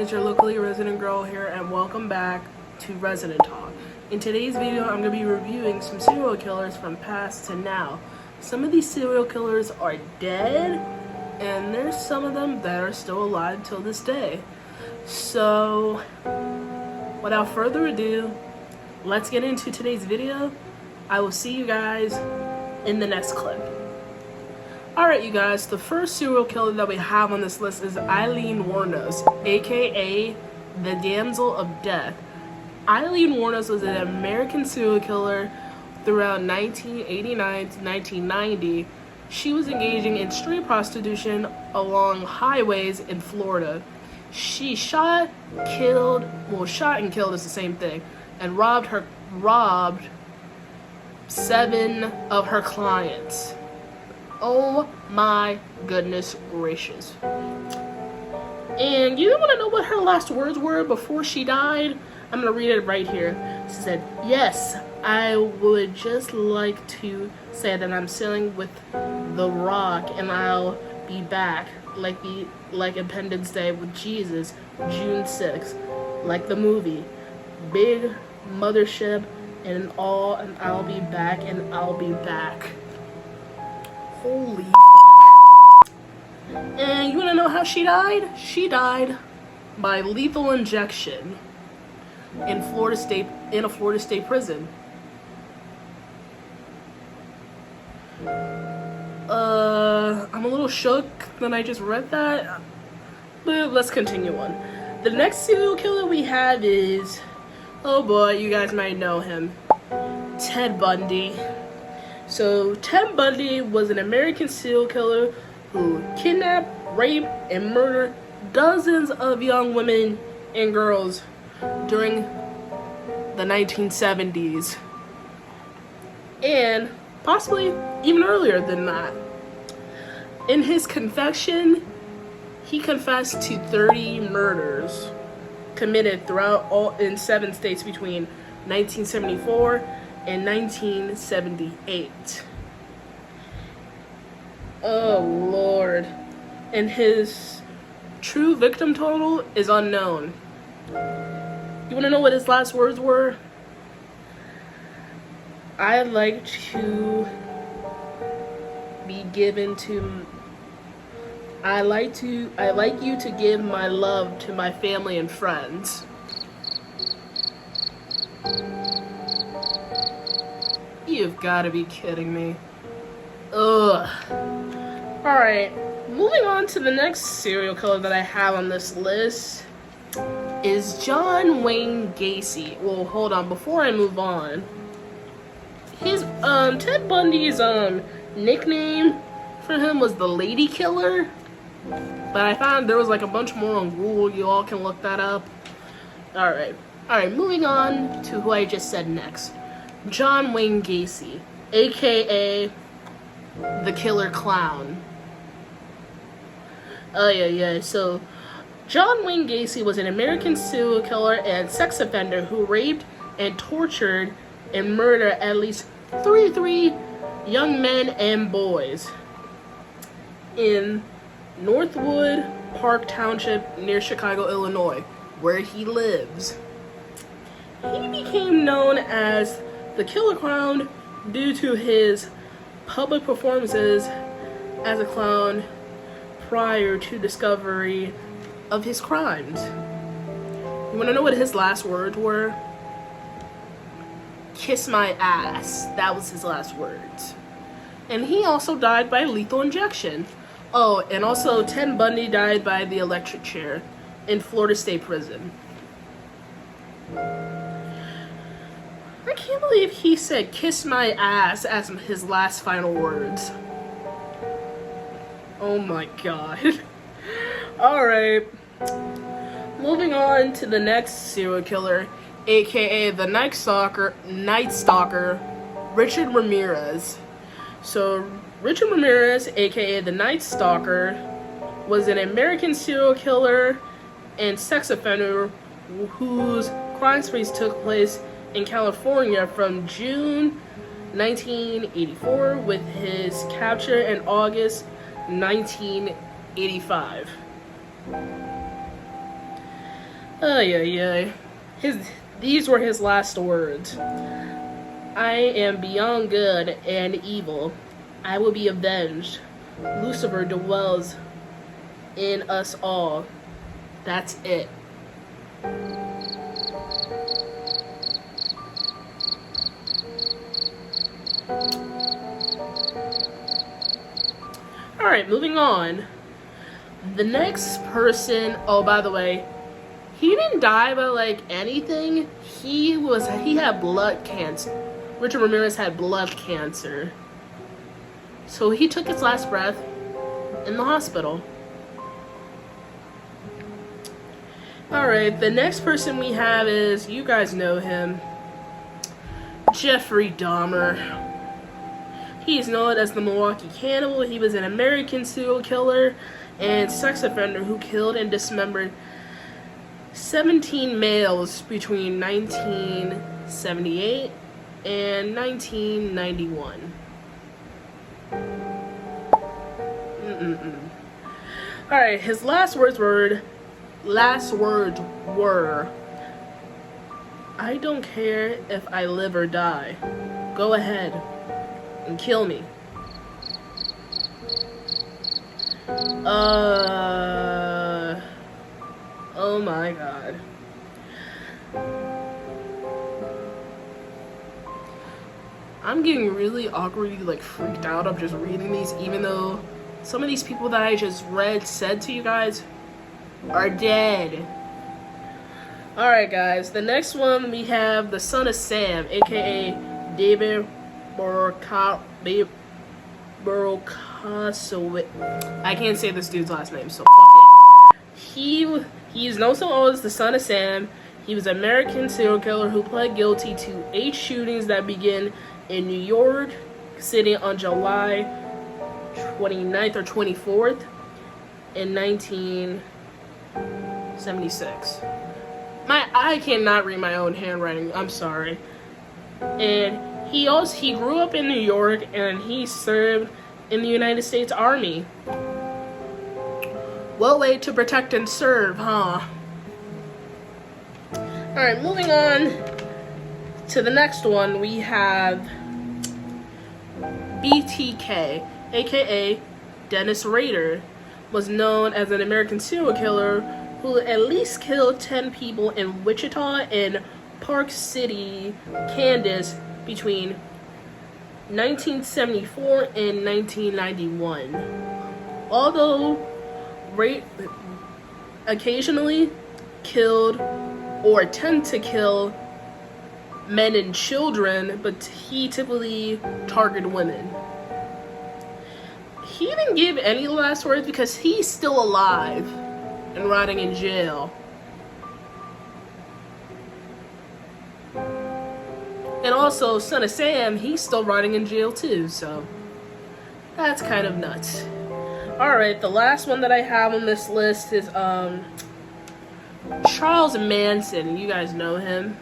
It's your locally resident girl here, and welcome back to ResidenTalk. In today's video, I'm going to be reviewing some serial killers from past to now. Some of these serial killers are dead, and there's some of them that are still alive till this day. So, without further ado, let's get into today's video. I will see you guys in the next clip. Alright, you guys, the first serial killer that we have on this list is Aileen Wuornos, aka the Damsel of Death. Aileen Wuornos was an American serial killer throughout 1989 to 1990. She was engaging in street prostitution along highways in Florida. She shot and killed is the same thing, and robbed 7 of her clients. Oh my goodness gracious. And you want to know what her last words were before she died? I'm going to read it right here. She said, "Yes, I would just like to say that I'm sailing with The Rock and I'll be back like Independence Day with Jesus, June 6th, like the movie. Big mothership and all, and I'll be back and I'll be back." Holy fuck. And you wanna know how she died? She died by lethal injection in a Florida State prison. I'm a little shook that I just read that, but let's continue on. The next serial killer we have is, oh boy, you guys might know him, Ted Bundy. So, Ted Bundy was an American serial killer who kidnapped, raped, and murdered dozens of young women and girls during the 1970s. And possibly even earlier than that. In his confession, he confessed to 30 murders committed in 7 states between 1974 in 1978. Oh Lord. And his true victim total is unknown. You want to know what his last words were? I like you to give my love to my family and friends. You've got to be kidding me. Ugh. Alright, moving on to the next serial killer that I have on this list is John Wayne Gacy. Well, hold on, before I move on. His, Ted Bundy's, nickname for him was the Lady Killer. But I found there was like a bunch more on Google. You all can look that up. Alright, moving on to who I just said next. John Wayne Gacy, aka the Killer Clown. Oh yeah. So, John Wayne Gacy was an American serial killer and sex offender who raped and tortured and murdered at least 33 young men and boys in Northwood Park Township near Chicago, Illinois, where he lives. He became known as the Killer Clown due to his public performances as a clown prior to discovery of his crimes. You want to know what his last words were? "Kiss my ass." That was his last words. And he also died by lethal injection. Oh, and also Ted Bundy died by the electric chair in Florida State Prison. I can't believe he said "kiss my ass" as his last final words. Oh my god. Alright. Moving on to the next serial killer, aka the Night Stalker, Richard Ramirez. So, Richard Ramirez, aka the Night Stalker, was an American serial killer and sex offender whose crime sprees took place in California from June 1984 with his capture in August 1985. Oh yeah. These were his last words. I am beyond good and evil. I will be avenged. Lucifer dwells in us all. That's it. Alright, moving on. The next person, oh, by the way, he didn't die by, like, anything. He had blood cancer. Richard Ramirez had blood cancer. So he took his last breath in the hospital. Alright, the next person we have is, you guys know him, Jeffrey Dahmer. He's known as the Milwaukee Cannibal. He was an American serial killer and sex offender who killed and dismembered 17 males between 1978 and 1991. Alright, his last words were, I don't care if I live or die. Go ahead and kill me. Oh my god. I'm getting really awkwardly, like, freaked out of just reading these, even though some of these people that I just said to you guys are dead. Alright guys, the next one we have the son of Sam, aka David Borkowitz. I can't say this dude's last name, so fuck it. He's known as the son of Sam. He was an American serial killer who pled guilty to 8 shootings that began in New York City on July 29th or 24th in 1976. I cannot read my own handwriting. I'm sorry. And he grew up in New York and he served in the United States Army. What way to protect and serve, huh? Alright, moving on to the next one, we have BTK, aka Dennis Rader, was known as an American serial killer who at least killed 10 people in Wichita and Park City, Kansas between 1974 and 1991. Although Ray occasionally killed or attempt to kill men and children, but he typically targeted women. He didn't give any last words because he's still alive and rotting in jail. And also, son of Sam, he's still rotting in jail too, so that's kind of nuts. Alright, the last one that I have on this list is Charles Manson. You guys know him.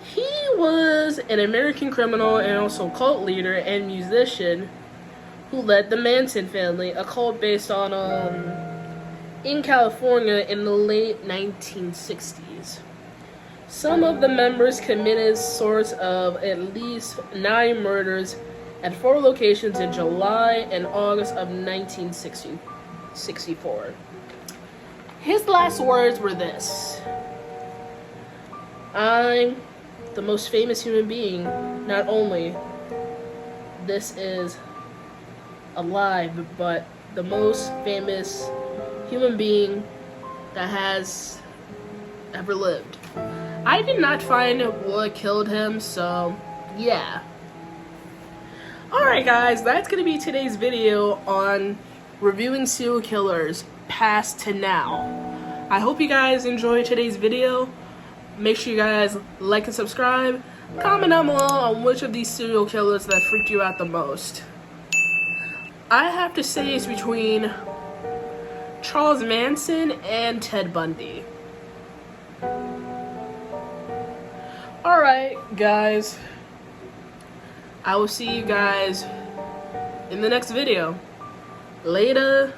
He was an American criminal and also cult leader and musician who led the Manson family, a cult based on in California in the late 1960s. Some of the members committed sorts of at least 9 murders at 4 locations in July and August of 1964. His last words were this: I'm the most famous human being. Not only this is alive, but the most famous human being that has ever lived. I did not find what killed him, so yeah. Alright guys, that's going to be today's video on reviewing serial killers past to now. I hope you guys enjoyed today's video. Make sure you guys like and subscribe. Comment down below on which of these serial killers that freaked you out the most. I have to say it's between Charles Manson and Ted Bundy. Alright guys, I will see you guys in the next video. Later.